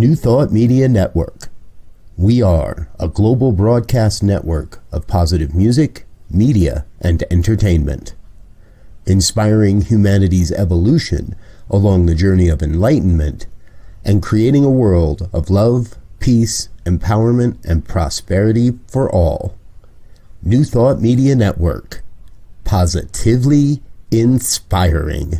New Thought Media Network. We are a global broadcast network of positive music, media, and entertainment, inspiring humanity's evolution along the journey of enlightenment and creating a world of love, peace, empowerment, and prosperity for all. New Thought Media Network. Positively inspiring.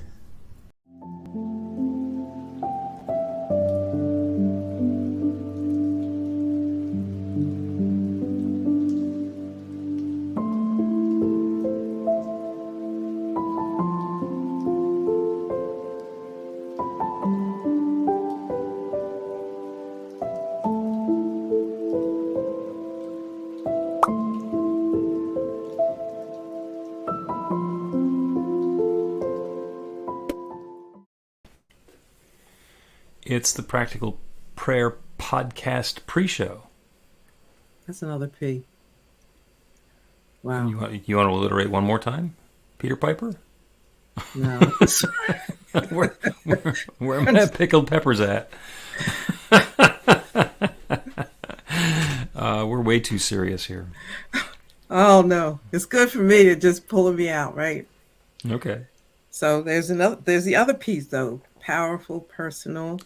It's the Practical Prayer Podcast pre-show. That's another P. Wow. You want to alliterate one more time? Peter Piper? No. where am I pickled peppers at? We're way too serious here. Oh, no. It's good for me to just pulling me out, right? Okay. So there's the other piece, though. Powerful, personal.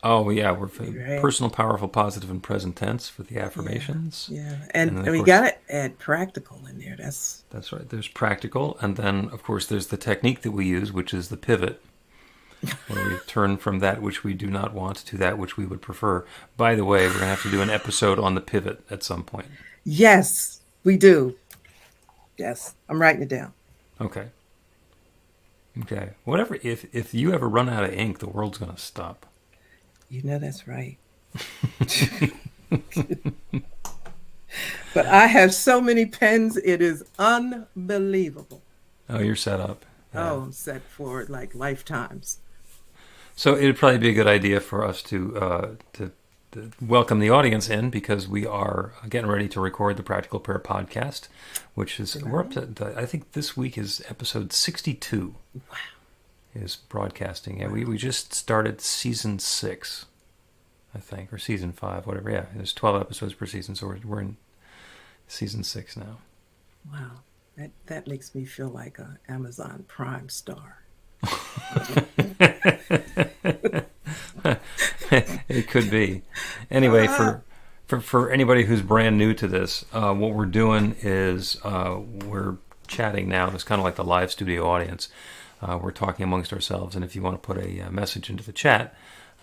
Oh, yeah. We're right. Personal, powerful, positive, and present tense for the affirmations. Yeah. And we got to add practical in there. That's right. There's practical. And then, of course, there's the technique that we use, which is the pivot, where we turn from that which we do not want to that which we would prefer. By the way, we're going to have to do an episode on the pivot at some point. Yes, we do. Yes. I'm writing it down. Okay. Whatever. If you ever run out of ink, the world's going to stop. You know that's right. But I have so many pens, it is unbelievable. Oh, you're set up. Yeah. Oh, I'm set for like lifetimes. So it'd probably be a good idea for us to welcome the audience in, because we are getting ready to record the Practical Prayer Podcast, which is, we're up to, I think this week is episode 62. Wow. Is broadcasting. Yeah, we just started season 6, I think, or season 5, whatever. Yeah, there's 12 episodes per season, so we're in season 6 now. Wow, that makes me feel like an Amazon Prime star. It could be. Anyway, for anybody who's brand new to this, what we're doing is we're chatting now. It's kind of like the live studio audience. We're talking amongst ourselves, and if you want to put a message into the chat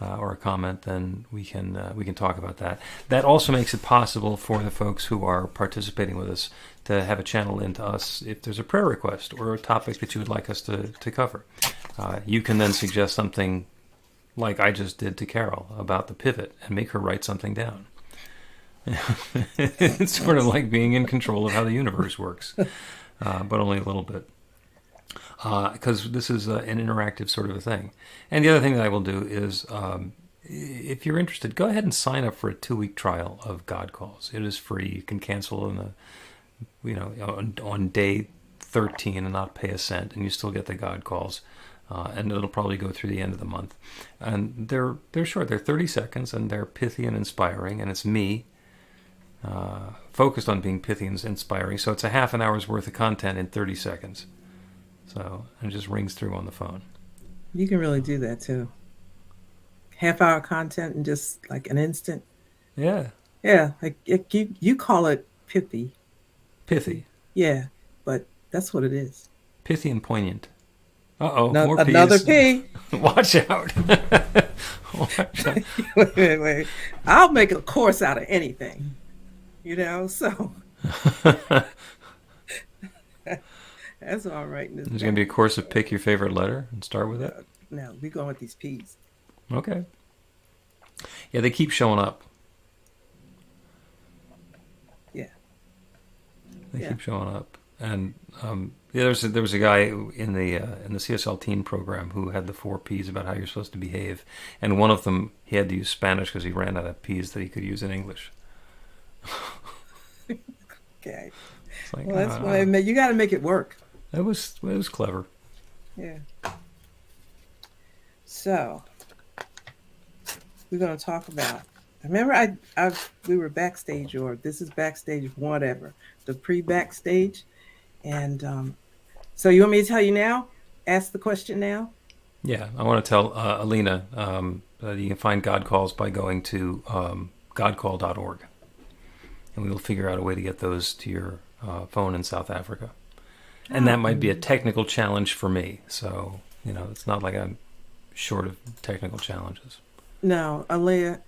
or a comment, then we can talk about that. That also makes it possible for the folks who are participating with us to have a channel into us if there's a prayer request or a topic that you would like us to cover. You can then suggest something like I just did to Carol about the pivot and make her write something down. It's sort of like being in control of how the universe works, but only a little bit. Because this is an interactive sort of a thing. And the other thing that I will do is, if you're interested, go ahead and sign up for a 2-week trial of God Calls. It is free. You can cancel on day 13 and not pay a cent, and you still get the God Calls. And it'll probably go through the end of the month. And they're short. They're 30 seconds, and they're pithy and inspiring. And it's me focused on being pithy and inspiring. So it's a half an hour's worth of content in 30 seconds. So it just rings through on the phone. You can really do that too. Half-hour content in just like an instant. Yeah. Yeah, like you call it pithy. Pithy. Yeah, but that's what it is. Pithy and poignant. Uh-oh, no, more P's. Another P. Watch out. Watch out. Wait. I'll make a course out of anything. So... That's all right. There's going to be a course of pick your favorite letter and start with it? No, we're going with these P's. Okay. Yeah, they keep showing up. Yeah. They keep showing up. And there was a guy in the CSL teen program who had the 4 P's about how you're supposed to behave. And one of them, he had to use Spanish because he ran out of P's that he could use in English. Okay. Like, well, that's why you got to make it work. It was clever. Yeah. So we're going to talk about. Remember, we were backstage, or this is backstage, whatever, the pre-backstage, and so you want me to tell you now? Ask the question now. Yeah, I want to tell Alina that you can find God Calls by going to godcall.org. And we will figure out a way to get those to your phone in South Africa. And that might be a technical challenge for me. So, it's not like I'm short of technical challenges. No, Alina.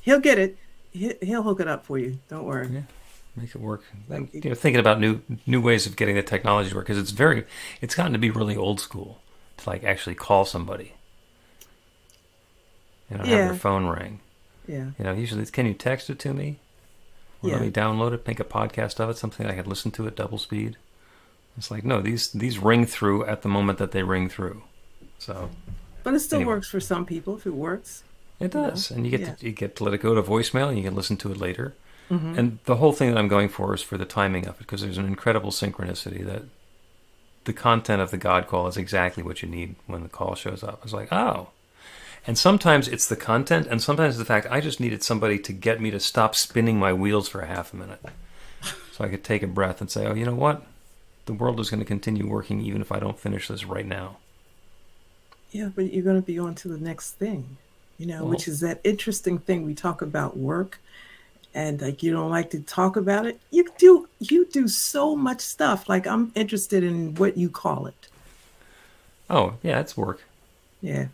He'll get it. He'll hook it up for you. Don't worry. Yeah, make it work. And, thinking about new ways of getting the technology to work, because it's gotten to be really old school to like actually call somebody. Have their phone ring. Yeah. Usually it's, can you text it to me? Or let me download it, make a podcast of it, something I could listen to at double speed. It's like, no, these ring through at the moment that they ring through. So, but it still works for some people if it works. It does, and you get to let it go to voicemail, and you can listen to it later. Mm-hmm. And the whole thing that I'm going for is for the timing of it, because there's an incredible synchronicity that the content of the God call is exactly what you need when the call shows up. It's like, oh. And sometimes it's the content, and sometimes the fact I just needed somebody to get me to stop spinning my wheels for a half a minute. So I could take a breath and say, oh, you know what? The world is going to continue working even if I don't finish this right now. Yeah, but you're going to be on to the next thing, which is that interesting thing we talk about work, and like you don't like to talk about it. You do so much stuff. Like I'm interested in what you call it. Oh, yeah, it's work. Yeah.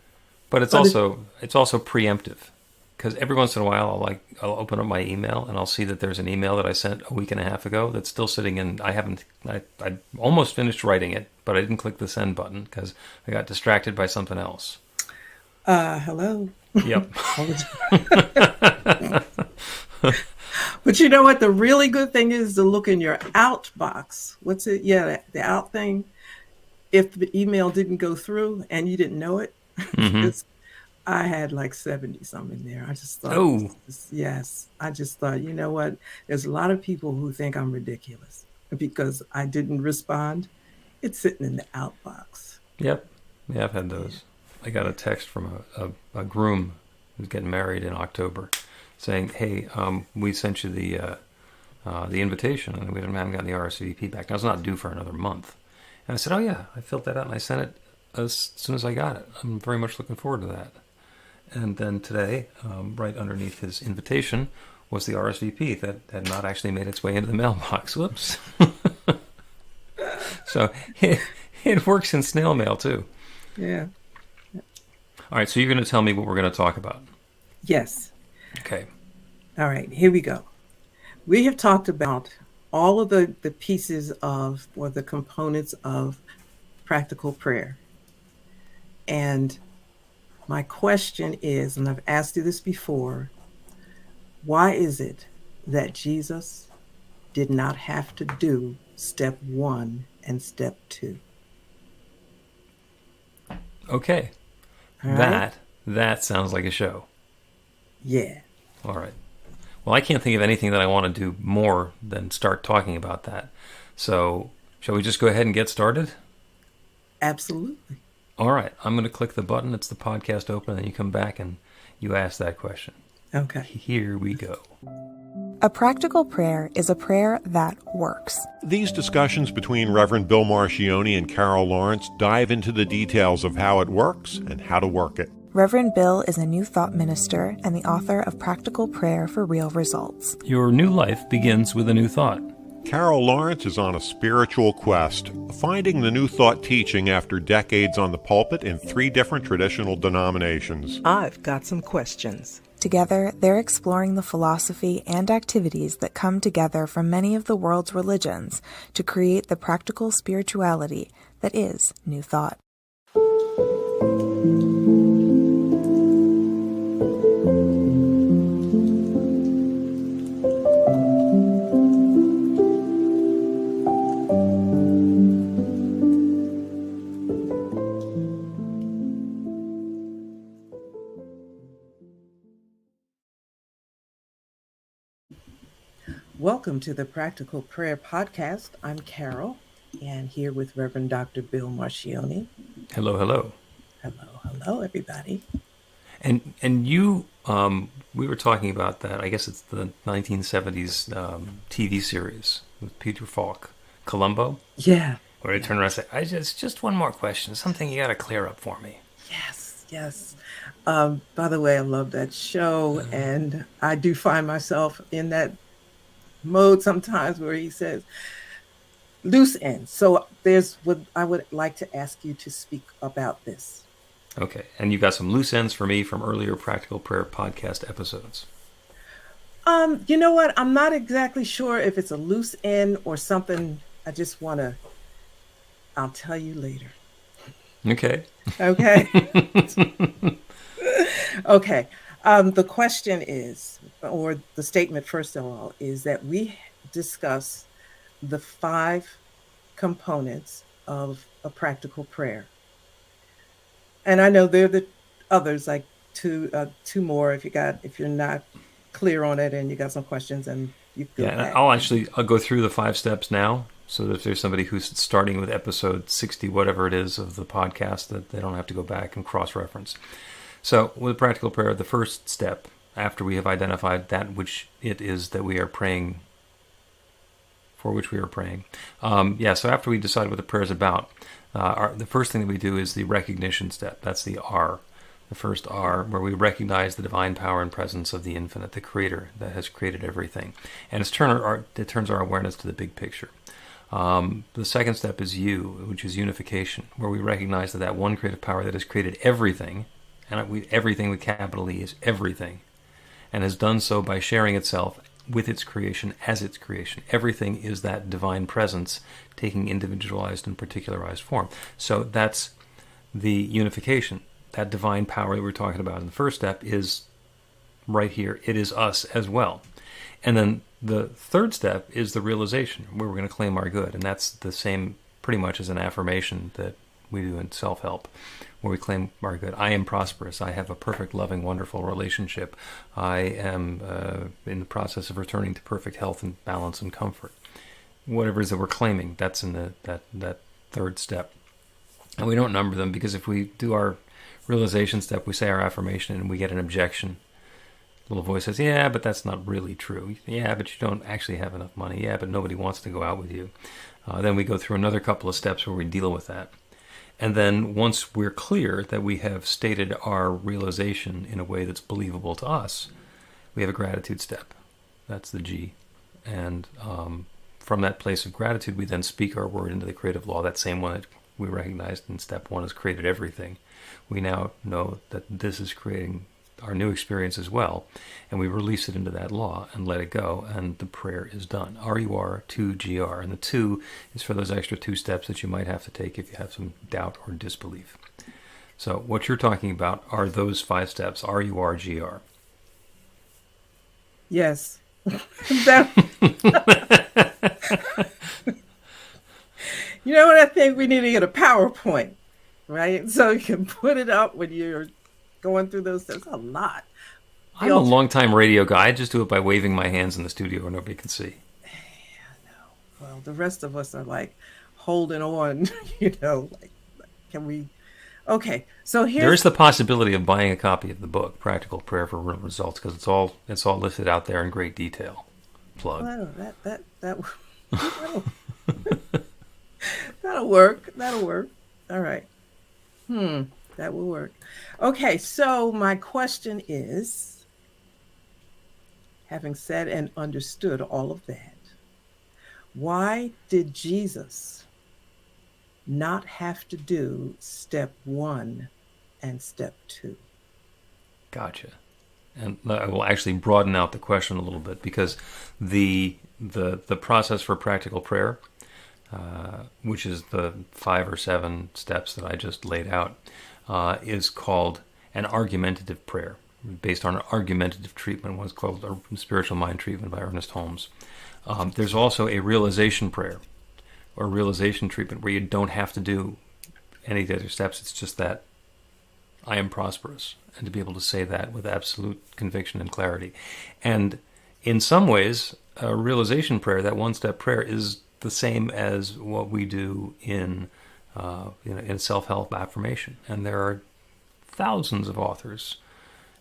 But it's also preemptive, because every once in a while I'll open up my email and I'll see that there's an email that I sent a week and a half ago that's still sitting in. I almost finished writing it, but I didn't click the send button because I got distracted by something else. Hello. Yep. But you know what? The really good thing is to look in your out box. What's it? Yeah, the out thing. If the email didn't go through and you didn't know it. Mm-hmm. I had like 70 something there. I just thought, I just thought, you know what? There's a lot of people who think I'm ridiculous because I didn't respond. It's sitting in the outbox. Yep. Yeah, I've had those. I got a text from a groom who's getting married in October saying, hey, we sent you the invitation and we haven't gotten the RSVP back. Now, it's not due for another month. And I said, oh, yeah, I filled that out and I sent it as soon as I got it. I'm very much looking forward to that. And then today, right underneath his invitation, was the RSVP that had not actually made its way into the mailbox. Whoops. So it works in snail mail, too. Yeah. All right, so you're going to tell me what we're going to talk about. Yes. Okay. All right, here we go. We have talked about all of the pieces of, or the components of practical prayer. And my question is, and I've asked you this before, why is it that Jesus did not have to do step 1 and step 2? Okay. All right. That sounds like a show. Yeah. All right. Well, I can't think of anything that I want to do more than start talking about that. So, shall we just go ahead and get started? Absolutely. All right. I'm going to click the button. It's the podcast open, and then you come back and you ask that question. Okay. Here we go. A practical prayer is a prayer that works. These discussions between Reverend Bill Marchiony and Carol Lawrence dive into the details of how it works and how to work it. Reverend Bill is a New Thought minister and the author of Practical Prayer for Real Results. Your new life begins with a new thought. Carol Lawrence is on a spiritual quest, finding the New Thought teaching after decades on the pulpit in 3 different traditional denominations. I've got some questions. Together, they're exploring the philosophy and activities that come together from many of the world's religions to create the practical spirituality that is New Thought. Welcome to the Practical Prayer Podcast. I'm Carol, and here with Reverend Dr. Bill Marchiony. Hello, hello. Hello, everybody. And you, we were talking about that. I guess it's the 1970s TV series with Peter Falk, Columbo. Yeah. Where they turn around and say, just one more question. Something you got to clear up for me. Yes, yes. By the way, I love that show, and I do find myself in that mode sometimes where he says loose ends. So there's what I would like to ask you to speak about this. Okay, and you got some loose ends for me from earlier Practical Prayer podcast episodes. You know what? I'm not exactly sure if it's a loose end or something. I just want to. I'll tell you later. Okay. Okay. Okay. The question is, or the statement, first of all, is that we discuss the 5 components of a practical prayer. And I know there are the others, like two more if you're not clear on it and you got some questions and you go back. I'll go through the 5 steps now. So that if there's somebody who's starting with episode 60, whatever it is, of the podcast, that they don't have to go back and cross-reference. So with practical prayer, the first step, after we have identified that which it is that we are praying, for which we are praying. So after we decide what the prayer is about, the first thing that we do is the recognition step. That's the R. The first R, where we recognize the divine power and presence of the infinite, the creator that has created everything. And it turns our awareness to the big picture. The second step is U, which is unification, where we recognize that one creative power that has created everything, and everything with capital E is everything, and has done so by sharing itself with its creation as its creation. Everything is that divine presence taking individualized and particularized form. So that's the unification. That divine power that we're talking about in the first step is right here. It is us as well. And then the third step is the realization, where we're going to claim our good. And that's the same pretty much as an affirmation that we do in self-help, where we claim our good. I am prosperous. I have a perfect, loving, wonderful relationship. I am in the process of returning to perfect health and balance and comfort. Whatever it is that we're claiming, that's in that third step. And we don't number them, because if we do our realization step, we say our affirmation and we get an objection. Little voice says, yeah, but that's not really true. Yeah, but you don't actually have enough money. Yeah, but nobody wants to go out with you. Then we go through another couple of steps where we deal with that. And then once we're clear that we have stated our realization in a way that's believable to us, we have a gratitude step. That's the G. And from that place of gratitude, we then speak our word into the creative law, that same one that we recognized in step 1 has created everything. We now know that this is creating our new experience as well, and we release it into that law and let it go, and the prayer is done. RUR 2GR, and the 2 is for those extra 2 steps that you might have to take if you have some doubt or disbelief. So what you're talking about are those 5 steps, RURGR. Yes. You know what? I think we need to get a PowerPoint, right? So you can put it up when you're going through those steps. A lot. I'm a long-time radio guy. I just do it by waving my hands in the studio where nobody can see. Yeah, I know. Well, the rest of us are like holding on, like can we? Okay, so there's the possibility of buying a copy of the book, Practical Prayer for Real Results, because it's all listed out there in great detail. Plug. Well, that'll work. That'll work. All right. That will work. Okay, so my question is, having said and understood all of that, why did Jesus not have to do step 1 and step 2? Gotcha. And I will actually broaden out the question a little bit, because the process for practical prayer, which is the 5 or 7 steps that I just laid out, is called an argumentative prayer, based on an argumentative treatment. One's called a spiritual mind treatment by Ernest Holmes. There's also a realization prayer, or realization treatment, where you don't have to do any of the other steps. It's just that I am prosperous, and to be able to say that with absolute conviction and clarity. And in some ways, a realization prayer, that one-step prayer, is the same as what we do in self-help affirmation. And there are thousands of authors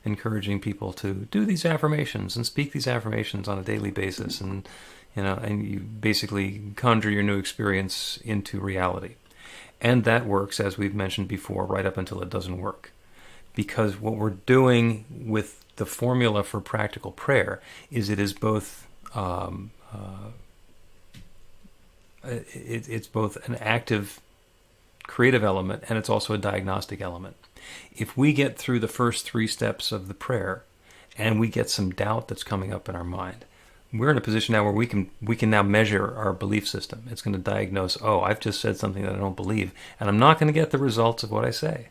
encouraging people to do these affirmations and speak these affirmations on a daily basis, and you basically conjure your new experience into reality. And that works, as we've mentioned before, right up until it doesn't work. Because what we're doing with the formula for practical prayer is it is both it's both an active, creative element, and it's also a diagnostic element. If we get through the first 3 steps of the prayer, and we get some doubt that's coming up in our mind, we're in a position now where we can now measure our belief system. It's going to diagnose, oh, I've just said something that I don't believe, and I'm not going to get the results of what I say.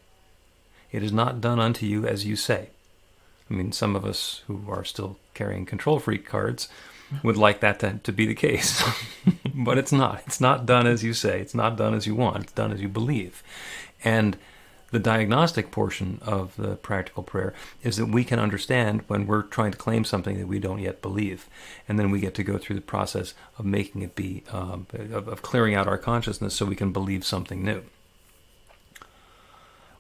It is not done unto you as you say. I mean, some of us who are still carrying control freak cards would like that to be the case. But it's not. It's not done as you say. It's not done as you want. It's done as you believe. And the diagnostic portion of the practical prayer is that we can understand when we're trying to claim something that we don't yet believe. And then we get to go through the process of making it be, of clearing out our consciousness so we can believe something new.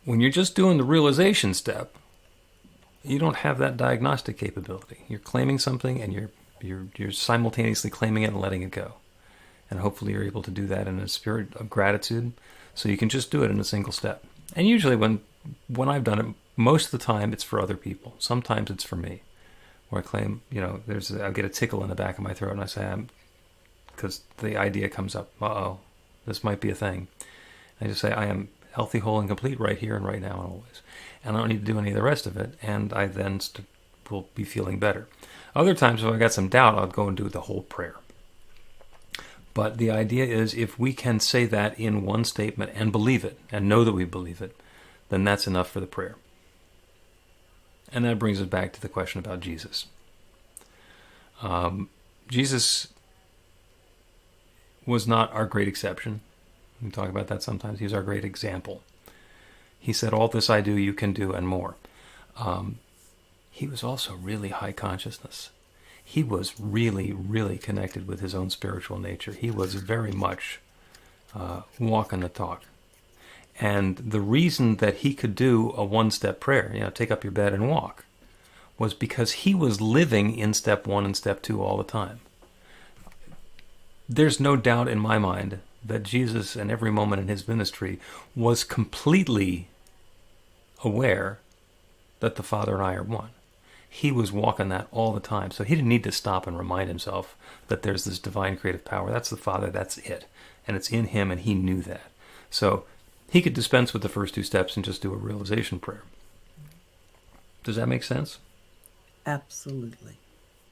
When you're just doing the realization step, you don't have that diagnostic capability. You're claiming something, and you're simultaneously claiming it and letting it go. And hopefully you're able to do that in a spirit of gratitude, so you can just do it in a single step. And usually when I've done it, most of the time it's for other people. Sometimes it's for me, where I claim, I get a tickle in the back of my throat, and I say, because the idea comes up, this might be a thing. I just say, I am healthy, whole, and complete right here and right now and always. And I don't need to do any of the rest of it, and I then will be feeling better. Other times, if I got some doubt, I'll go and do the whole prayer. But the idea is, if we can say that in one statement and believe it, and know that we believe it, then that's enough for the prayer. And that brings us back to the question about Jesus. Jesus was not our great exception. We talk about that sometimes. He was our great example. He said, all this I do, you can do, and more. He was also really high consciousness. He was really, really connected with his own spiritual nature. He was very much walking the talk. And the reason that he could do a one-step prayer, take up your bed and walk, was because he was living in step 1 and step 2 all the time. There's no doubt in my mind that Jesus, in every moment in his ministry, was completely aware that the Father and I are one. He was walking that all the time. So he didn't need to stop and remind himself that there's this divine creative power. That's the Father, that's it. And it's in him, and he knew that. So he could dispense with the first 2 steps and just do a realization prayer. Does that make sense? Absolutely.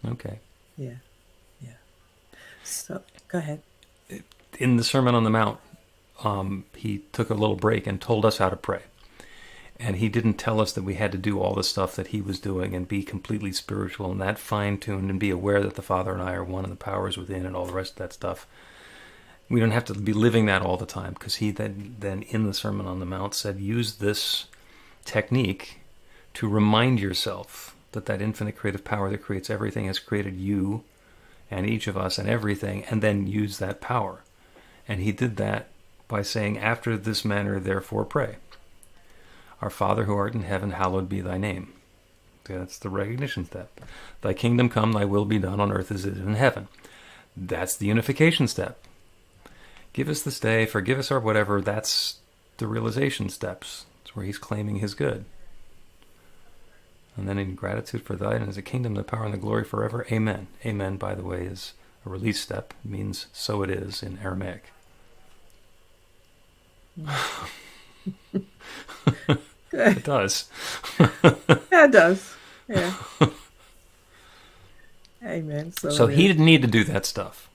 Okay. Yeah. So, go ahead. In the Sermon on the Mount, he took a little break and told us how to pray. And he didn't tell us that we had to do all the stuff that he was doing and be completely spiritual and that fine-tuned and be aware that the Father and I are one and the power is within and all the rest of that stuff. We don't have to be living that all the time, because he then in the Sermon on the Mount said, use this technique to remind yourself that infinite creative power that creates everything has created you and each of us and everything, and then use that power. And he did that by saying, after this manner, therefore pray. Our Father who art in heaven, hallowed be thy name. That's the recognition step. Thy kingdom come, thy will be done on earth as it is in heaven. That's the unification step. Give us this day, forgive us our whatever. That's the realization steps. It's where he's claiming his good. And then in gratitude for thine is the kingdom, the power, and the glory forever. Amen. Amen, by the way, is a release step. It means so it is in Aramaic. It does. Yeah, it does. Yeah. Amen. So he didn't need to do that stuff.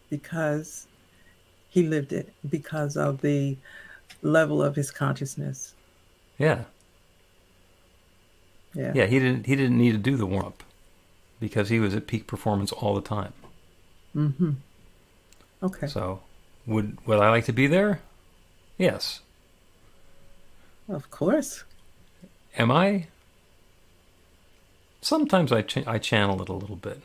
Because he lived it, because of the level of his consciousness. Yeah. Yeah. He didn't need to do the warm up because he was at peak performance all the time. Okay. So would I like to be there? Yes. Of course. Am I? Sometimes I channel it a little bit.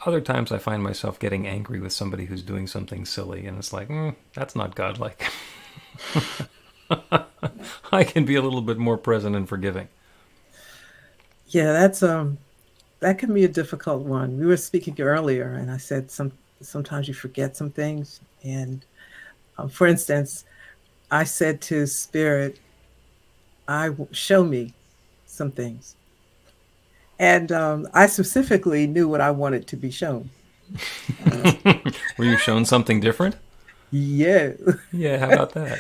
Other times I find myself getting angry with somebody who's doing something silly, and it's like, that's not godlike. I can be a little bit more present and forgiving. Yeah, that can be a difficult one. We were speaking earlier, and I said sometimes you forget some things. And for instance, I said to Spirit, show me some things, and I specifically knew what I wanted to be shown. Were you shown something different? Yeah. Yeah, how about that?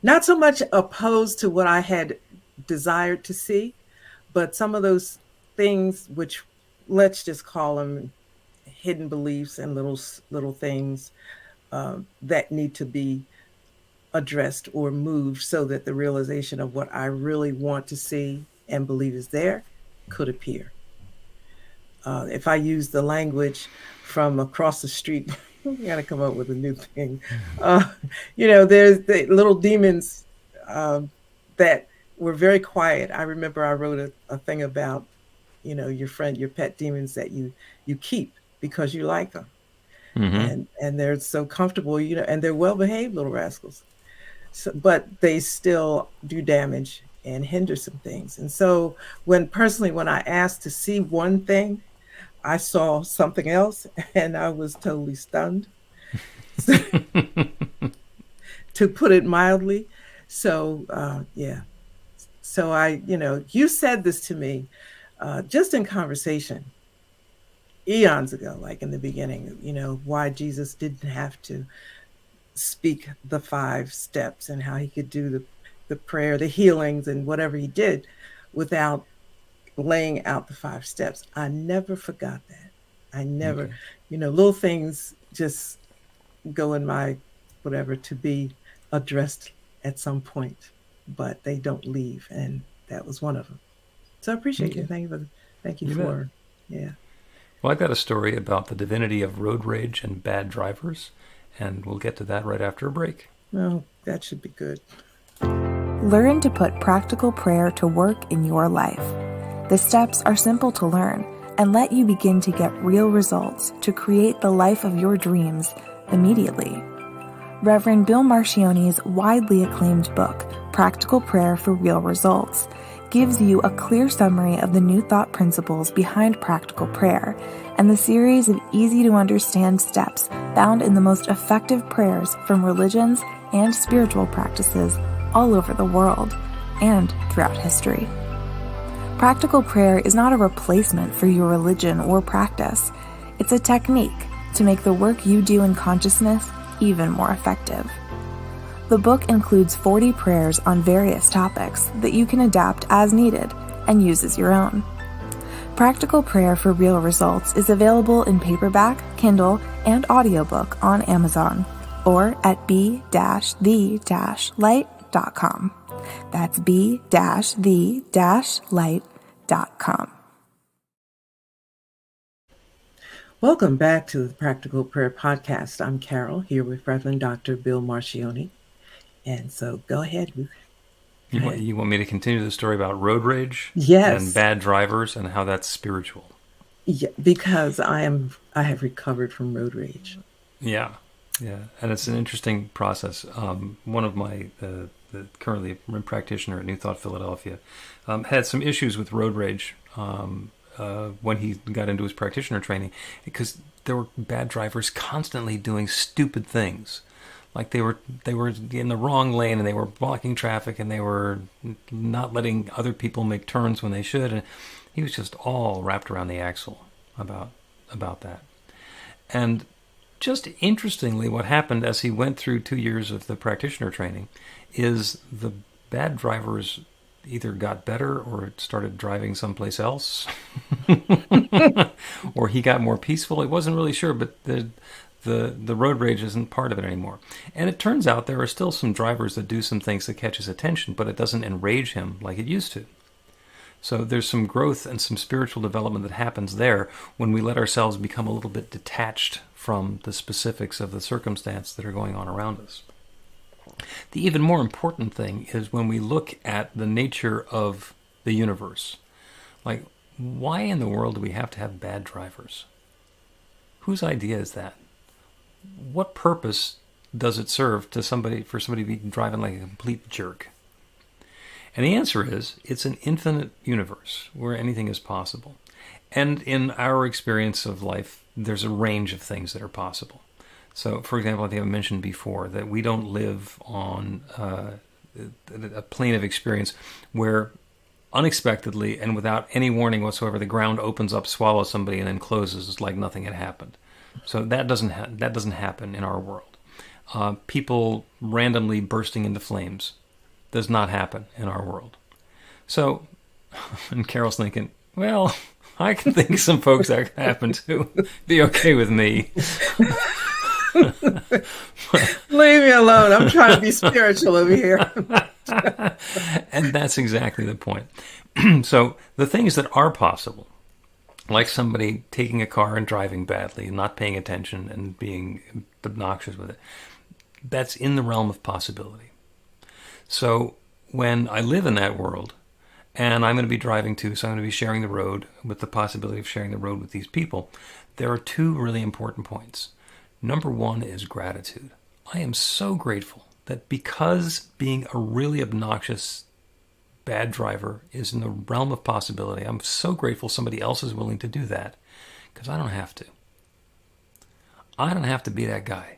Not so much opposed to what I had desired to see, but some of those things, which let's just call them hidden beliefs and little things that need to be addressed or moved so that the realization of what I really want to see and believe is there could appear. If I use the language from across the street, we got to come up with a new thing. There's the little demons that were very quiet. I remember I wrote a thing about, your pet demons that you keep because you like them. Mm-hmm. And they're so comfortable, and they're well-behaved little rascals. So, but they still do damage and hinder some things. And so when I asked to see one thing, I saw something else and I was totally stunned, to put it mildly. So, yeah. So you said this to me just in conversation eons ago, like in the beginning, why Jesus didn't have to speak the 5 steps and how he could do the prayer, the healings and whatever he did without laying out the 5 steps. I never forgot that. I never, Okay. Little things just go in my whatever to be addressed at some point, but they don't leave. And that was one of them. So I appreciate you. Okay. Thank you You for, yeah. Well, I've got a story about the divinity of road rage and bad drivers, and we'll get to that right after a break. Oh, that should be good. Learn to put practical prayer to work in your life. The steps are simple to learn and let you begin to get real results to create the life of your dreams immediately. Reverend Bill Marchiony's widely acclaimed book, Practical Prayer for Real Results, gives you a clear summary of the New Thought principles behind practical prayer and the series of easy-to-understand steps found in the most effective prayers from religions and spiritual practices all over the world and throughout history. Practical prayer is not a replacement for your religion or practice. It's a technique to make the work you do in consciousness even more effective. The book includes 40 prayers on various topics that you can adapt as needed and use as your own. Practical Prayer for Real Results is available in paperback, Kindle, and audiobook on Amazon or at b-the-light.com. That's b-the-light.com. Welcome back to the Practical Prayer Podcast. I'm Carol, here with Reverend Dr. Bill Marchiony. And so go ahead. You want me to continue the story about road rage? Yes. And bad drivers and how that's spiritual? Yeah, because I have recovered from road rage. Yeah. And it's an interesting process. One of my, currently a practitioner at New Thought Philadelphia, had some issues with road rage when he got into his practitioner training, because there were bad drivers constantly doing stupid things. Like they were in the wrong lane and they were blocking traffic and they were not letting other people make turns when they should. And he was just all wrapped around the axle about that. And just interestingly, what happened as he went through 2 years of the practitioner training is the bad drivers either got better or started driving someplace else, or he got more peaceful. He wasn't really sure, but the road rage isn't part of it anymore. And it turns out there are still some drivers that do some things that catch his attention, but it doesn't enrage him like it used to. So there's some growth and some spiritual development that happens there when we let ourselves become a little bit detached from the specifics of the circumstance that are going on around us. The even more important thing is when we look at the nature of the universe. Like, why in the world do we have to have bad drivers? Whose idea is that? What purpose does it serve for somebody to be driving like a complete jerk? And the answer is, it's an infinite universe where anything is possible. And in our experience of life, there's a range of things that are possible. So, for example, I think I mentioned before that we don't live on a plane of experience where unexpectedly and without any warning whatsoever, the ground opens up, swallows somebody, and then closes like nothing had happened. So that doesn't happen in our world. People randomly bursting into flames does not happen in our world. So, and Carol's thinking, well, I can think of some folks that can happen to. Be okay with me. Leave me alone. I'm trying to be spiritual over here. And that's exactly the point. So the things that are possible, like somebody taking a car and driving badly, not paying attention and being obnoxious with it, that's in the realm of possibility. So when I live in that world, and I'm going to be driving too, so I'm going to be sharing the road with the possibility of sharing the road with these people, there are two really important points. Number one is gratitude. I am so grateful that because being a really obnoxious bad driver is in the realm of possibility, I'm so grateful somebody else is willing to do that, because I don't have to. I don't have to be that guy.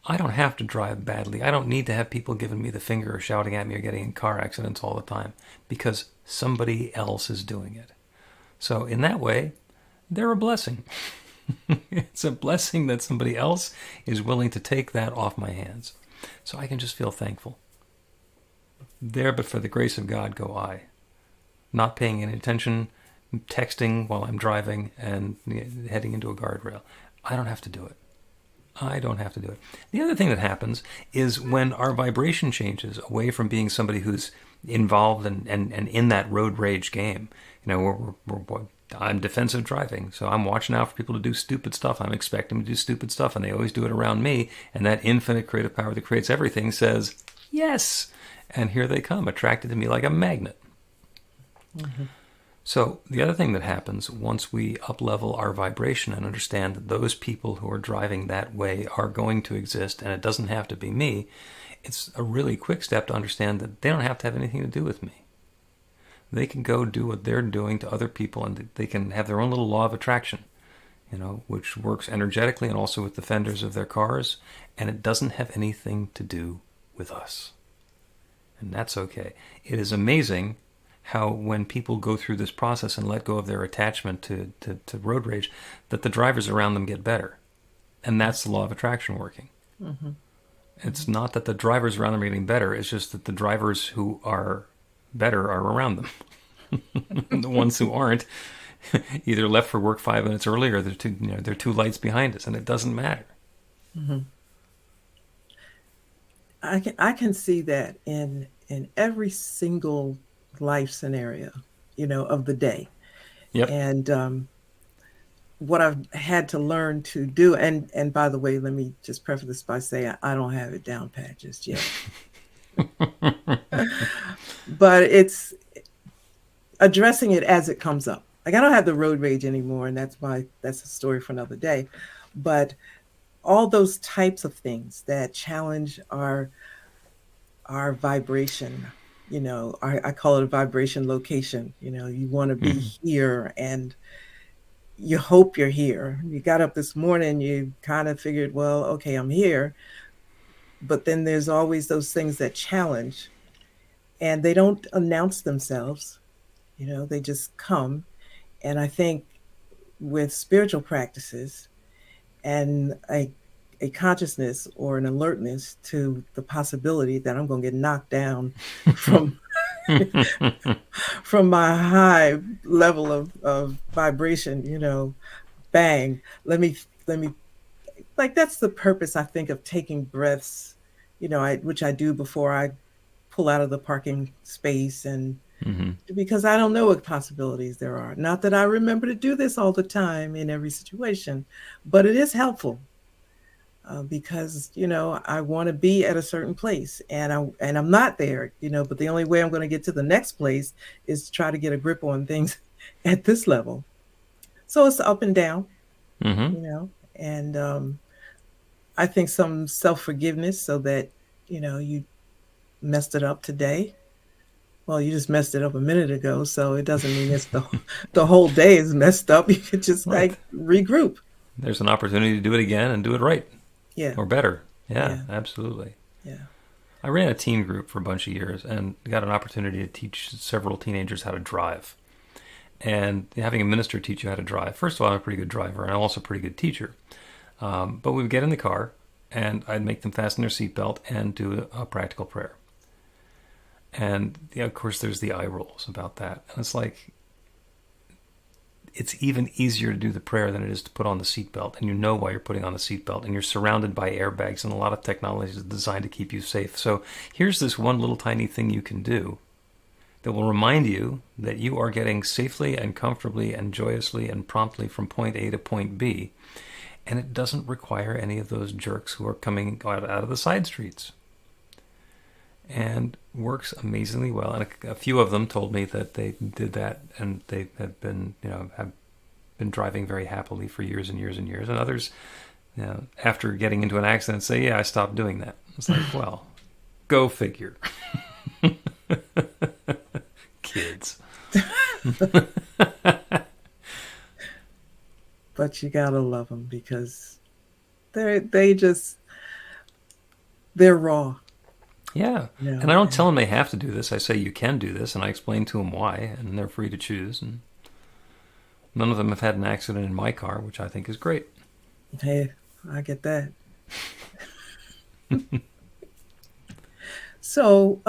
I don't have to drive badly. I don't need to have people giving me the finger or shouting at me or getting in car accidents all the time, because somebody else is doing it. So in that way, they're a blessing. It's a blessing that somebody else is willing to take that off my hands. So I can just feel thankful. There, but for the grace of God, go I. Not paying any attention, texting while I'm driving and heading into a guardrail. I don't have to do it. I don't have to do it. The other thing that happens is when our vibration changes away from being somebody who's involved and in that road rage game. You know, I'm defensive driving, so I'm watching out for people to do stupid stuff. I'm expecting them to do stupid stuff, and they always do it around me. And that infinite creative power that creates everything says, yes. And here they come, attracted to me like a magnet. Mm-hmm. So the other thing that happens once we up-level our vibration and understand that those people who are driving that way are going to exist, and it doesn't have to be me, it's a really quick step to understand that they don't have to have anything to do with me. They can go do what they're doing to other people, and they can have their own little law of attraction, you know, which works energetically and also with the fenders of their cars, and it doesn't have anything to do with us. And that's okay. It is amazing how when people go through this process and let go of their attachment to road rage, that the drivers around them get better. And that's the law of attraction working. Mm-hmm. It's not that the drivers around them are getting better, it's just that the drivers who are better are around them. The ones who aren't either left for work 5 minutes early, or they're two lights behind us, and it doesn't matter. Mm-hmm. I can see that in every single life scenario, of the day. Yep. And what I've had to learn to do, and by the way, let me just preface this by saying I don't have it down pat just yet. But it's addressing it as it comes up. Like, I don't have the road rage anymore, and that's a story for another day. But all those types of things that challenge our vibration, I call it a vibration location. You want to be here, and you hope you're here. You got up this morning, you kind of figured, well, okay, I'm here. But then there's always those things that challenge, and they don't announce themselves. They just come. And I think with spiritual practices and a consciousness or an alertness to the possibility that I'm going to get knocked down from from my high level of vibration, bang, let me like, that's the purpose, I think, of taking breaths, which I do before I pull out of the parking space, and because I don't know what possibilities there are. Not that I remember to do this all the time in every situation, but it is helpful because, I want to be at a certain place, and I'm not there, but the only way I'm going to get to the next place is to try to get a grip on things at this level. So it's up and down, and I think some self-forgiveness so that, you messed it up today. Well, you just messed it up a minute ago, so it doesn't mean it's the whole day is messed up. You could just Right. like regroup. There's an opportunity to do it again and do it right Yeah. or better. Yeah, Yeah. absolutely. Yeah. I ran a teen group for a bunch of years and got an opportunity to teach several teenagers how to drive. And having a minister teach you how to drive, first of all, I'm a pretty good driver, and I'm also a pretty good teacher. But we would get in the car, and I'd make them fasten their seatbelt and do a practical prayer. And of course, there's the eye rolls about that. And it's like, it's even easier to do the prayer than it is to put on the seatbelt. And you know why you're putting on the seatbelt. And you're surrounded by airbags, and a lot of technology is designed to keep you safe. So here's this one little tiny thing you can do that will remind you that you are getting safely and comfortably and joyously and promptly from point A to point B. And it doesn't require any of those jerks who are coming out of the side streets. And works amazingly well. And a few of them told me that they did that, and they have been, have been driving very happily for years and years and years. And others, after getting into an accident, say, "Yeah, I stopped doing that." It's like, well, go figure. Kids. But you gotta love them because they're raw. Yeah. No, And I don't tell them they have to do this. I say you can do this, and I explain to them why, and they're free to choose. And none of them have had an accident in my car, which I think is great. Hey, I get that. So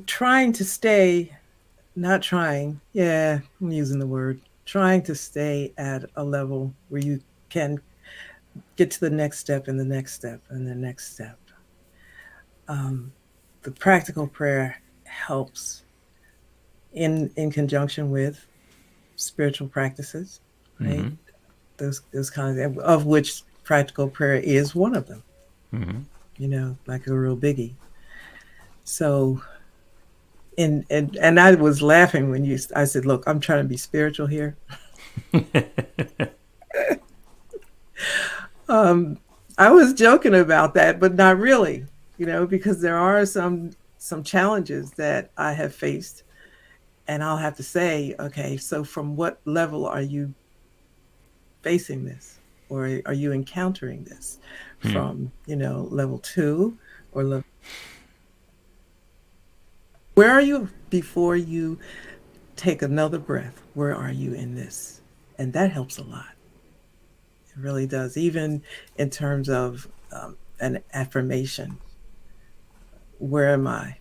trying to stay, not trying, yeah, I'm using the word, trying to stay at a level where you can get to the next step and the next step and the next step. The practical prayer helps in conjunction with spiritual practices, right? Mm-hmm. Those kinds of which practical prayer is one of them. Mm-hmm. Like a real biggie. So, and I was laughing when I said, "Look, I'm trying to be spiritual here." I was joking about that, but not really, because there are some challenges that I have faced, and I'll have to say, okay, so from what level are you facing this, or are you encountering this? From level 2 or level? Where are you before you take another breath? Where are you in this? And that helps a lot. It really does, even in terms of an affirmation. Where am I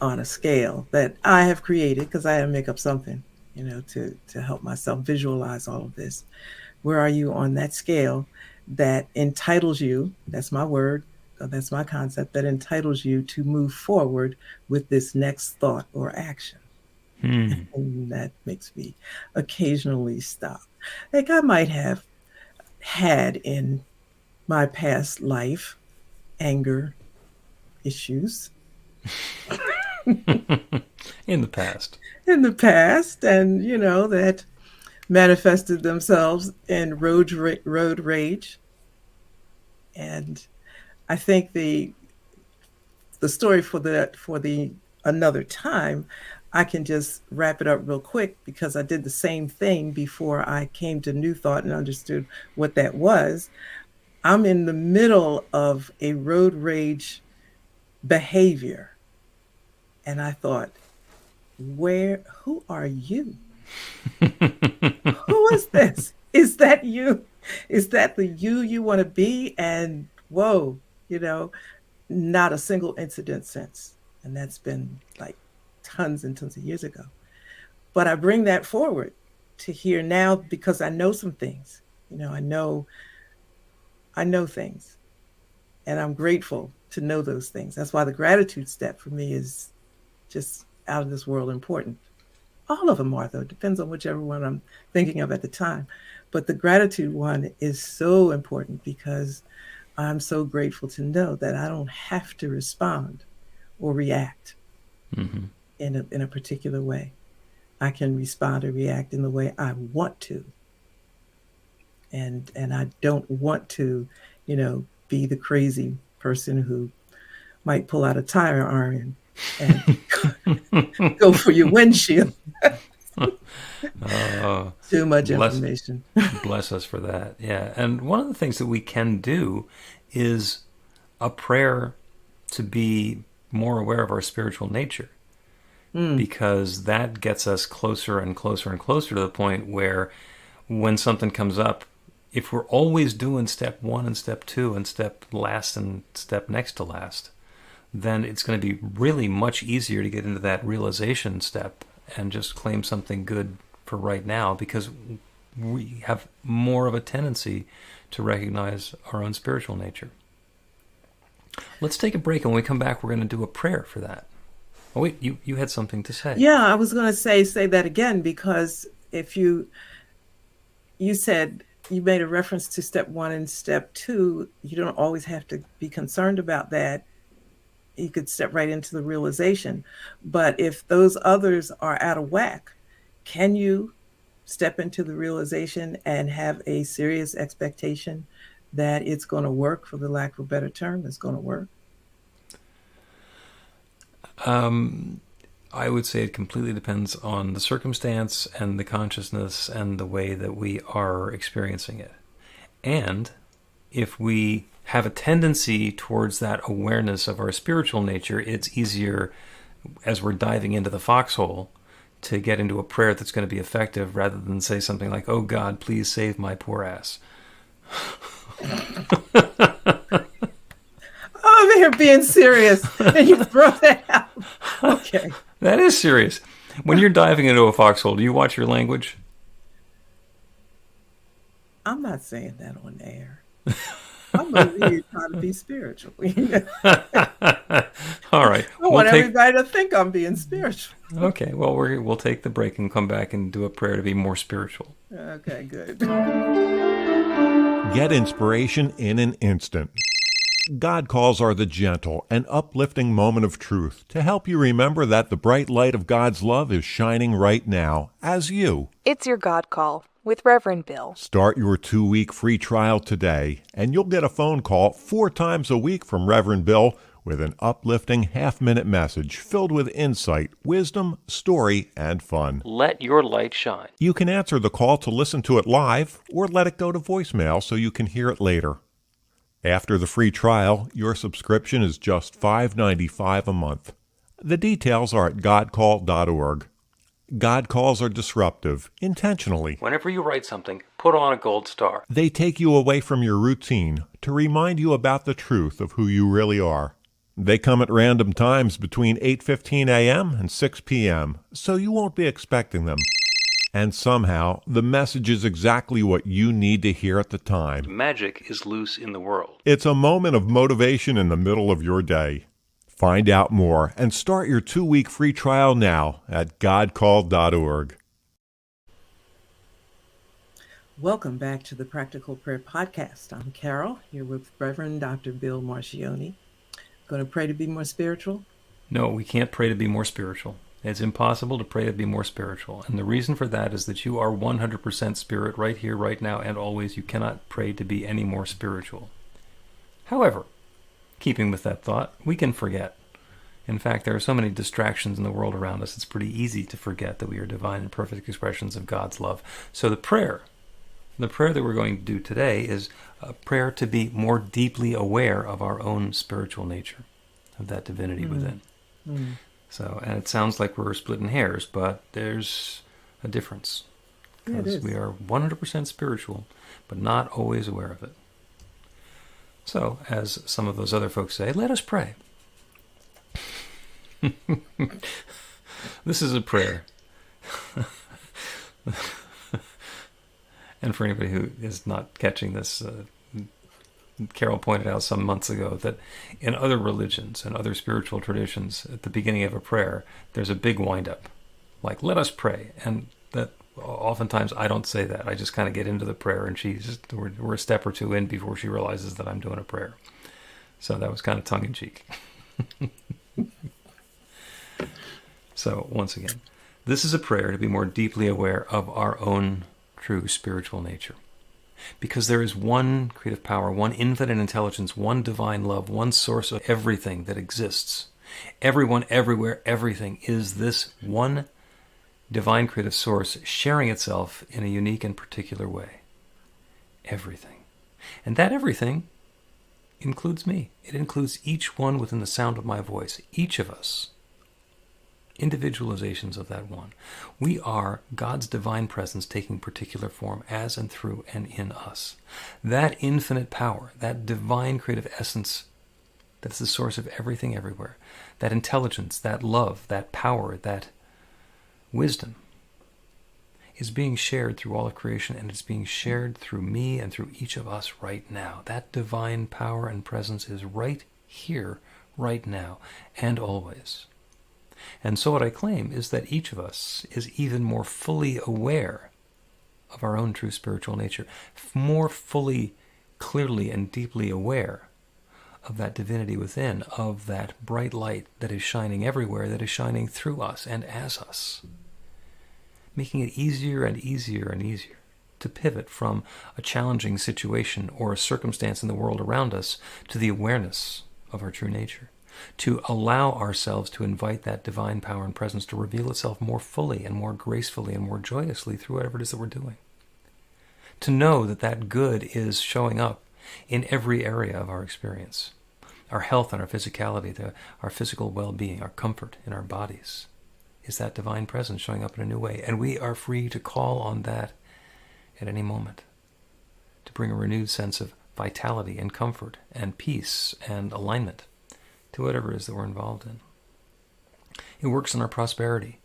on a scale that I have created, because I had to make up something, to help myself visualize all of this. Where are you on that scale that entitles you, that's my word, that's my concept, that entitles you to move forward with this next thought or action? And that makes me occasionally stop. Like I might have had in my past life anger issues In the past, and that manifested themselves in road rage. And I think the story for the another time, I can just wrap it up real quick, because I did the same thing before I came to New Thought and understood what that was. I'm in the middle of a road rage behavior, and I thought, who are you? Who is this? Is that you? Is that the you want to be? And whoa, not a single incident since. And that's been like tons and tons of years ago. But I bring that forward to here now because I know some things. I know things. And I'm grateful to know those things. That's why the gratitude step for me is just out of this world important. All of them are, though. It depends on whichever one I'm thinking of at the time. But the gratitude one is so important because I'm so grateful to know that I don't have to respond or react in a particular way. I can respond or react in the way I want to. and I don't want to, be the crazy person who might pull out a tire iron and go for your windshield. Too much information. Bless us for that. Yeah. And one of the things that we can do is a prayer to be more aware of our spiritual nature, because that gets us closer and closer and closer to the point where when something comes up, if we're always doing step 1 and step 2 and step last and step next to last, then it's going to be really much easier to get into that realization step and just claim something good for right now, because we have more of a tendency to recognize our own spiritual nature. Let's take a break, and when we come back, we're going to do a prayer for that. Oh, wait, you had something to say. Yeah, I was going to say that again, because if you said, you made a reference to step 1 and step 2, you don't always have to be concerned about that. You could step right into the realization. But if those others are out of whack, can you step into the realization and have a serious expectation that it's going to work, for the lack of a better term, it's going to work? I would say it completely depends on the circumstance and the consciousness and the way that we are experiencing it. And if we have a tendency towards that awareness of our spiritual nature, it's easier, as we're diving into the foxhole, to get into a prayer that's going to be effective, rather than say something like, "Oh God, please save my poor ass." I'm over here being serious, and you throw that out. Okay. That is serious. When you're diving into a foxhole, do you watch your language? I'm not saying that on air. I'm over here trying to be spiritual. All right. I want everybody to think I'm being spiritual. Okay. Well, we'll take the break and come back and do a prayer to be more spiritual. Okay, good. Get inspiration in an instant. God calls are the gentle and uplifting moment of truth to help you remember that the bright light of God's love is shining right now as you. It's your God Call with Reverend Bill. Start your 2-week free trial today, and you'll get a phone call 4 times a week from Reverend Bill with an uplifting half-minute message filled with insight, wisdom, story, and fun. Let your light shine. You can answer the call to listen to it live or let it go to voicemail so you can hear it later. After the free trial, your subscription is just $5.95 a month. The details are at godcall.org. God calls are disruptive, intentionally. Whenever you write something, put on a gold star. They take you away from your routine to remind you about the truth of who you really are. They come at random times between 8:15 a.m. and 6 p.m., so you won't be expecting them. And somehow, the message is exactly what you need to hear at the time. Magic is loose in the world. It's a moment of motivation in the middle of your day. Find out more and start your 2-week free trial now at godcall.org. Welcome back to the Practical Prayer Podcast. I'm Carol, here with Reverend Dr. Bill Marchiony. Going to pray to be more spiritual? No, we can't pray to be more spiritual. It's impossible to pray to be more spiritual. And the reason for that is that you are 100% spirit right here, right now, and always. You cannot pray to be any more spiritual. However, keeping with that thought, we can forget. In fact, there are so many distractions in the world around us, it's pretty easy to forget that we are divine and perfect expressions of God's love. So the prayer that we're going to do today is a prayer to be more deeply aware of our own spiritual nature, of that divinity within. So, and it sounds like we're splitting hairs, but there's a difference. Because we are 100% spiritual, but not always aware of it. So, as some of those other folks say, let us pray. This is a prayer. And for anybody who is not catching this, Carol pointed out some months ago that in other religions and other spiritual traditions, at the beginning of a prayer, there's a big wind-up, like, let us pray. And that oftentimes I don't say that. I just kind of get into the prayer, and we're a step or two in before she realizes that I'm doing a prayer. So that was kind of tongue-in-cheek. So once again, this is a prayer to be more deeply aware of our own true spiritual nature. Because there is one creative power, one infinite intelligence, one divine love, one source of everything that exists. Everyone, everywhere, everything is this one divine creative source sharing itself in a unique and particular way. Everything. And that everything includes me. It includes each one within the sound of my voice. Each of us. Individualizations of that one. We are God's divine presence taking particular form as and through and in us. That infinite power, that divine creative essence that is the source of everything everywhere, that intelligence, that love, that power, that wisdom is being shared through all of creation, and it's being shared through me and through each of us right now. That divine power and presence is right here, right now, and always. And so what I claim is that each of us is even more fully aware of our own true spiritual nature, more fully, clearly, and deeply aware of that divinity within, of that bright light that is shining everywhere, that is shining through us and as us, making it easier and easier and easier to pivot from a challenging situation or a circumstance in the world around us to the awareness of our true nature, to allow ourselves to invite that divine power and presence to reveal itself more fully and more gracefully and more joyously through whatever it is that we're doing. To know that that good is showing up in every area of our experience. Our health and our physicality, our physical well-being, our comfort in our bodies, is that divine presence showing up in a new way. And we are free to call on that at any moment, to bring a renewed sense of vitality and comfort and peace and alignment to whatever it is that we're involved in. It works in our prosperity.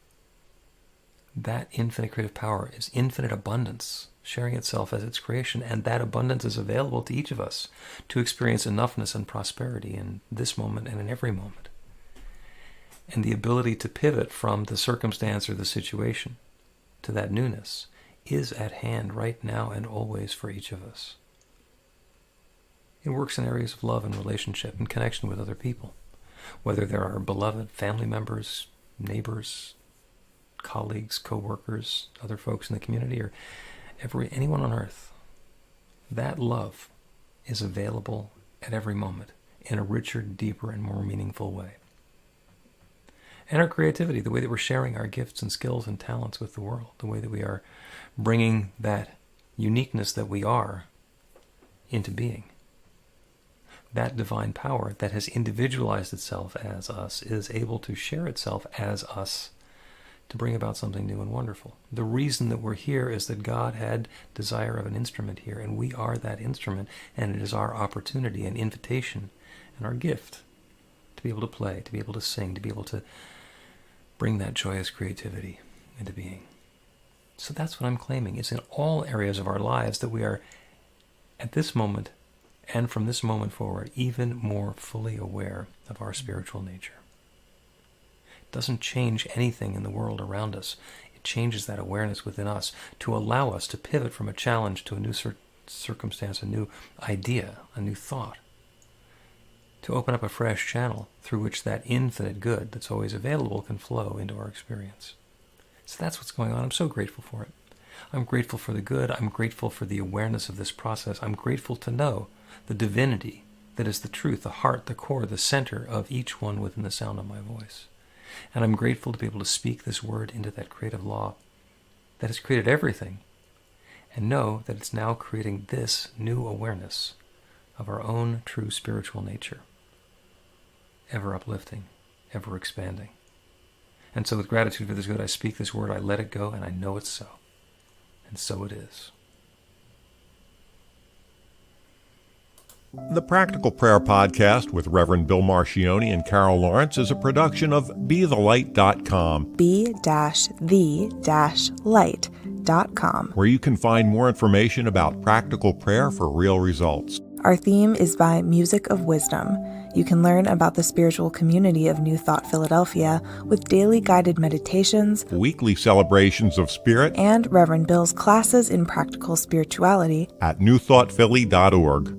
That infinite creative power is infinite abundance, sharing itself as its creation, and that abundance is available to each of us to experience enoughness and prosperity in this moment and in every moment. And the ability to pivot from the circumstance or the situation to that newness is at hand right now and always for each of us. It works in areas of love and relationship and connection with other people, whether they're our beloved family members, neighbors, colleagues, co-workers, other folks in the community, or anyone on earth. That love is available at every moment in a richer, deeper, and more meaningful way. And our creativity, the way that we're sharing our gifts and skills and talents with the world, the way that we are bringing that uniqueness that we are into being. That divine power that has individualized itself as us is able to share itself as us to bring about something new and wonderful. The reason that we're here is that God had desire of an instrument here, and we are that instrument, and it is our opportunity and invitation and our gift to be able to play, to be able to sing, to be able to bring that joyous creativity into being. So that's what I'm claiming. It's in all areas of our lives that we are, at this moment, and from this moment forward, even more fully aware of our spiritual nature. It doesn't change anything in the world around us. It changes that awareness within us to allow us to pivot from a challenge to a new circumstance, a new idea, a new thought, to open up a fresh channel through which that infinite good that's always available can flow into our experience. So that's what's going on. I'm so grateful for it. I'm grateful for the good. I'm grateful for the awareness of this process. I'm grateful to know the divinity that is the truth, the heart, the core, the center of each one within the sound of my voice. And I'm grateful to be able to speak this word into that creative law that has created everything, and know that it's now creating this new awareness of our own true spiritual nature, ever uplifting, ever expanding. And so with gratitude for this good, I speak this word, I let it go, and I know it's so. And so it is. The Practical Prayer Podcast with Reverend Bill Marchiony and Carol Lawrence is a production of BeTheLight.com. be-the-light.com. Where you can find more information about practical prayer for real results. Our theme is by Music of Wisdom. You can learn about the spiritual community of New Thought Philadelphia with daily guided meditations, Weekly celebrations of spirit, and Reverend Bill's classes in practical spirituality at newthoughtphilly.org.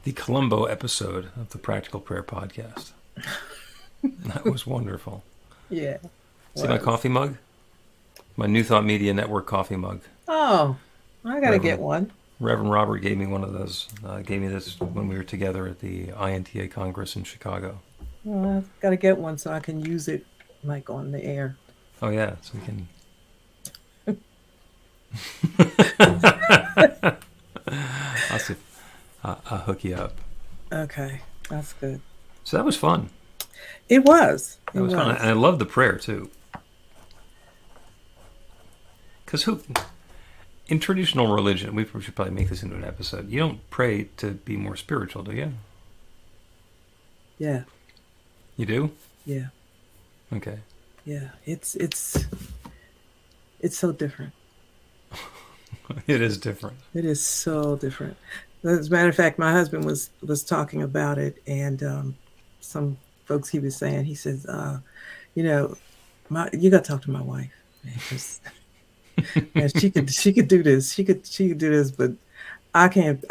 the Columbo episode of the Practical Prayer Podcast. That was wonderful. Yeah. See my coffee mug? My New Thought Media Network coffee mug. Oh, I got to get one. Reverend Robert gave me one of those. Gave me this when we were together at the INTA Congress in Chicago. Well, I've got to get one so I can use it like on the air. Oh, yeah. So we can... I'll see. I'll hook you up. Okay, that's good. So that was fun. It was. It was fun. And I love the prayer, too. Because in traditional religion, we should probably make this into an episode, you don't pray to be more spiritual, do you? Yeah. You do? Yeah. Okay. Yeah. It's so different. It is different. It is so different. As a matter of fact, my husband was talking about it, and some folks he was saying, he says, you got to talk to my wife. Man, she could do this. She could do this, but I can't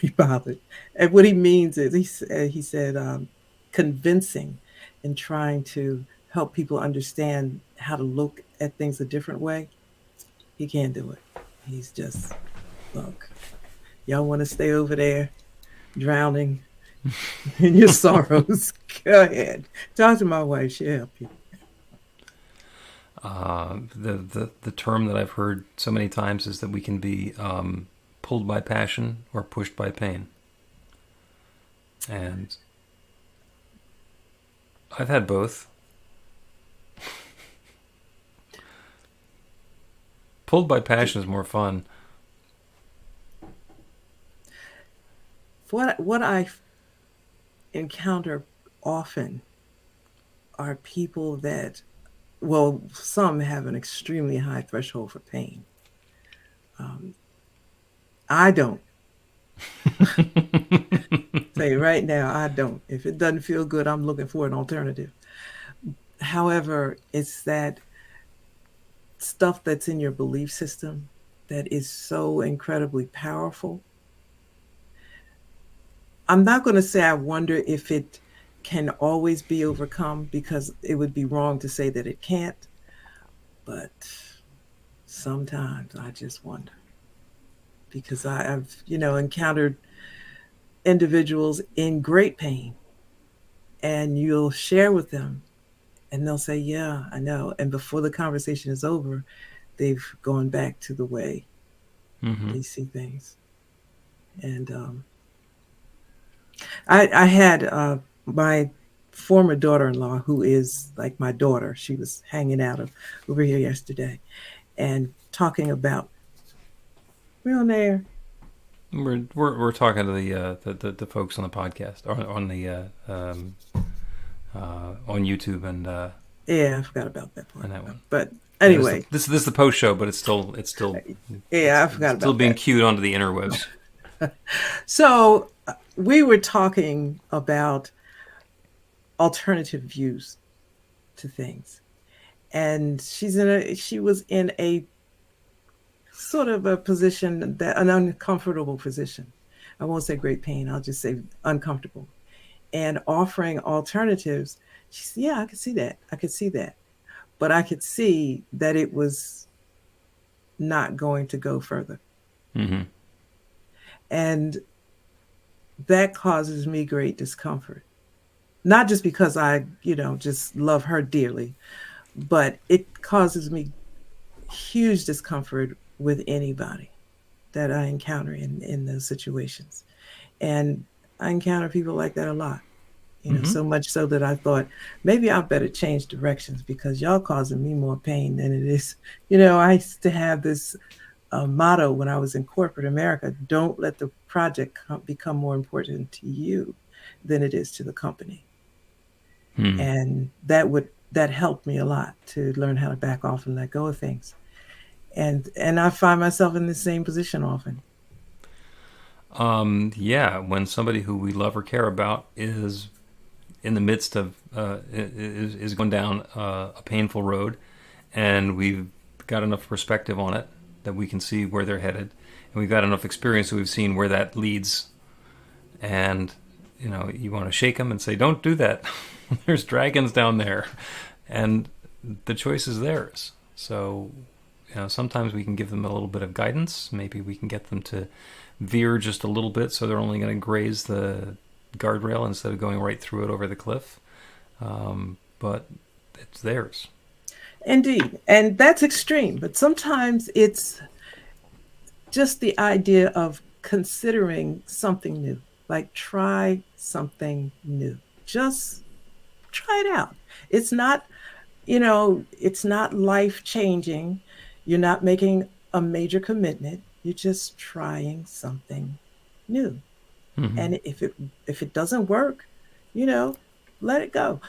be bothered. And what he means is he said convincing and trying to help people understand how to look at things a different way. He can't do it. He's just, look, y'all want to stay over there drowning in your sorrows? Go ahead. Talk to my wife. She'll help you. The term that I've heard so many times is that we can be pulled by passion or pushed by pain. And I've had both. Pulled by passion is more fun. What I encounter often are people that, well, some have an extremely high threshold for pain. I don't. Say right now, I don't. If it doesn't feel good, I'm looking for an alternative. However, it's that stuff that's in your belief system that is so incredibly powerful. I'm not going to say I wonder if it can always be overcome, because it would be wrong to say that it can't. But sometimes I just wonder, because I've encountered individuals in great pain, and you'll share with them and they'll say, yeah, I know. And before the conversation is over, they've gone back to the way they see things. And I had my former daughter-in-law, who is like my daughter. She was hanging out over here yesterday and talking about, we're on there. We're talking to the folks on the podcast, or on the on YouTube, and yeah, I forgot about that part. And that one. But anyway, this is the post show, but it's still yeah, I forgot about still being that. queued onto the interwebs. So we were talking about alternative views to things, and she was in a sort of a position, an uncomfortable position. I won't say great pain. I'll just say uncomfortable. And offering alternatives, she said, yeah, I could see that. I could see that. But I could see that it was not going to go further. Mm-hmm. And that causes me great discomfort. Not just because I, just love her dearly, but it causes me huge discomfort with anybody that I encounter in those situations. And I encounter people like that a lot, so much so that I thought maybe I better change directions, because y'all causing me more pain than it is. I used to have this motto when I was in corporate America: don't let the project become more important to you than it is to the company. And that helped me a lot to learn how to back off and let go of things. And I find myself in the same position often. Yeah, when somebody who we love or care about is in the midst of is going down a painful road, and we've got enough perspective on it that we can see where they're headed, and we've got enough experience that we've seen where that leads, and you want to shake them and say, "Don't do that. There's dragons down there," and the choice is theirs. So, sometimes we can give them a little bit of guidance. Maybe we can get them to veer just a little bit, so they're only going to graze the guardrail instead of going right through it over the cliff. But it's theirs. Indeed. And that's extreme. But sometimes it's just the idea of considering something new. Like, try something new. Just try it out. It's not, it's not life-changing. You're not making a major commitment. You're just trying something new. Mm-hmm. And if it doesn't work, let it go.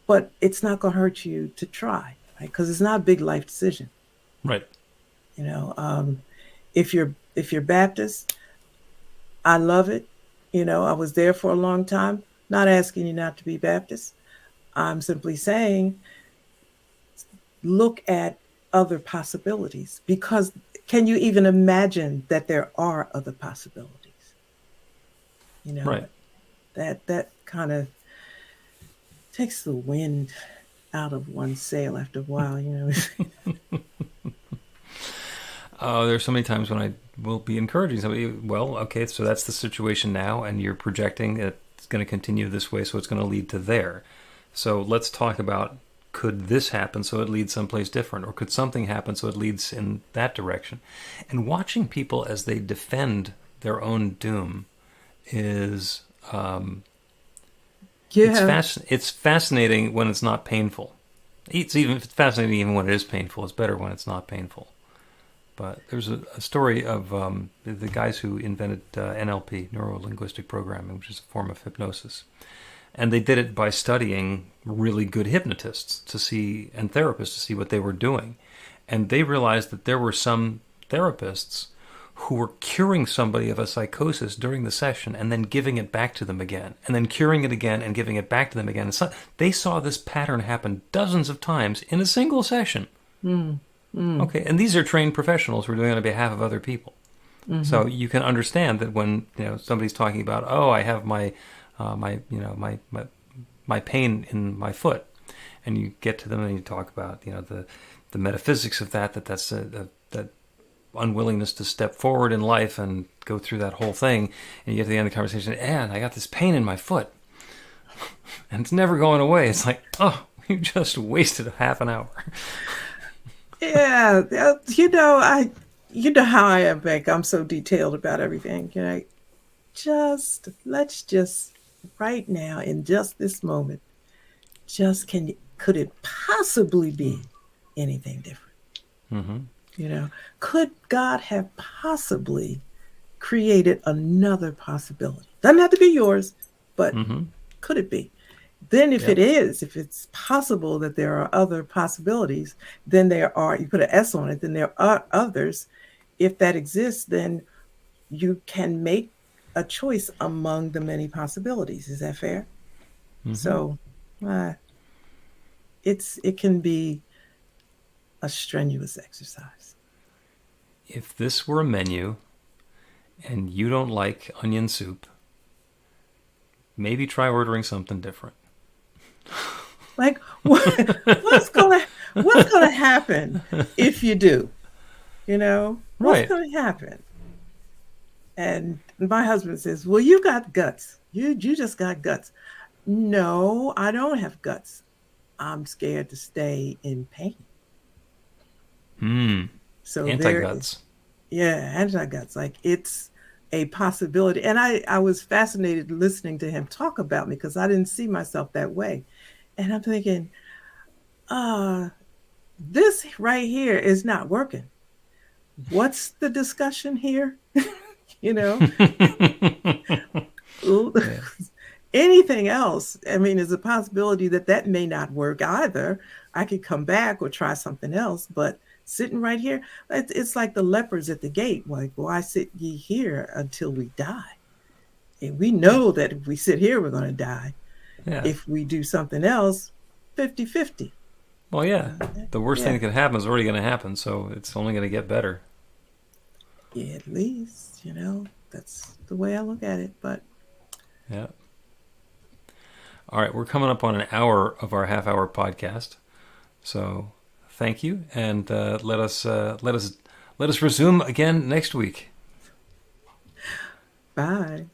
But it's not going to hurt you to try, right? Because it's not a big life decision. Right. If you're Baptist, I love it. I was there for a long time. Not asking you not to be Baptist. I'm simply saying, look at other possibilities, because can you even imagine that there are other possibilities? Right. That kind of takes the wind out of one's sail after a while, There's so many times when I will be encouraging somebody, well, okay, so that's the situation now, and you're projecting it's going to continue this way, so it's going to lead to there. So let's talk about, could this happen so it leads someplace different? Or could something happen so it leads in that direction? And watching people as they defend their own doom is... It's fascinating when it's not painful. It's fascinating even when it is painful. It's better when it's not painful. But there's a story of the guys who invented NLP, neuro-linguistic programming, which is a form of hypnosis. And they did it by studying really good hypnotists and therapists to see what they were doing. And they realized that there were some therapists who were curing somebody of a psychosis during the session and then giving it back to them again, and then curing it again and giving it back to them again. They saw this pattern happen dozens of times in a single session. Okay, and these are trained professionals who are doing it on behalf of other people. Mm-hmm. So you can understand that when somebody's talking about, I have my pain in my foot, and you get to them and you talk about the metaphysics of that's that unwillingness to step forward in life and go through that whole thing, and you get to the end of the conversation, and I got this pain in my foot, and it's never going away. It's like, you just wasted a half an hour. Yeah, how I am, Beck. I'm so detailed about everything. Let's just right now, in just this moment, could it possibly be anything different? Mm-hmm. Could God have possibly created another possibility? Doesn't have to be yours, but could it be? Then if it's possible that there are other possibilities, then you put an S on it, then there are others. If that exists, then you can make a choice among the many possibilities. Is that fair? Mm-hmm. So it can be a strenuous exercise. If this were a menu and you don't like onion soup, maybe try ordering something different. Like, what's gonna happen if you do? What's gonna happen? And my husband says, "Well, you got guts. You just got guts." No, I don't have guts. I'm scared to stay in pain. So anti-guts. Anti-guts. Like, it's a possibility. And I was fascinated listening to him talk about me, because I didn't see myself that way. And I'm thinking, this right here is not working. What's the discussion here? Anything else, is a possibility that may not work either. I could come back or try something else, but sitting right here, it's like the lepers at the gate. Like, why sit ye here until we die? And we know that if we sit here, we're going to die. Yeah. If we do something else, 50-50. Well, yeah. The worst thing that could happen is already going to happen, so it's only going to get better. Yeah, at least, that's the way I look at it. But Yeah. All right, we're coming up on an hour of our half-hour podcast, so thank you, and let us resume again next week. Bye.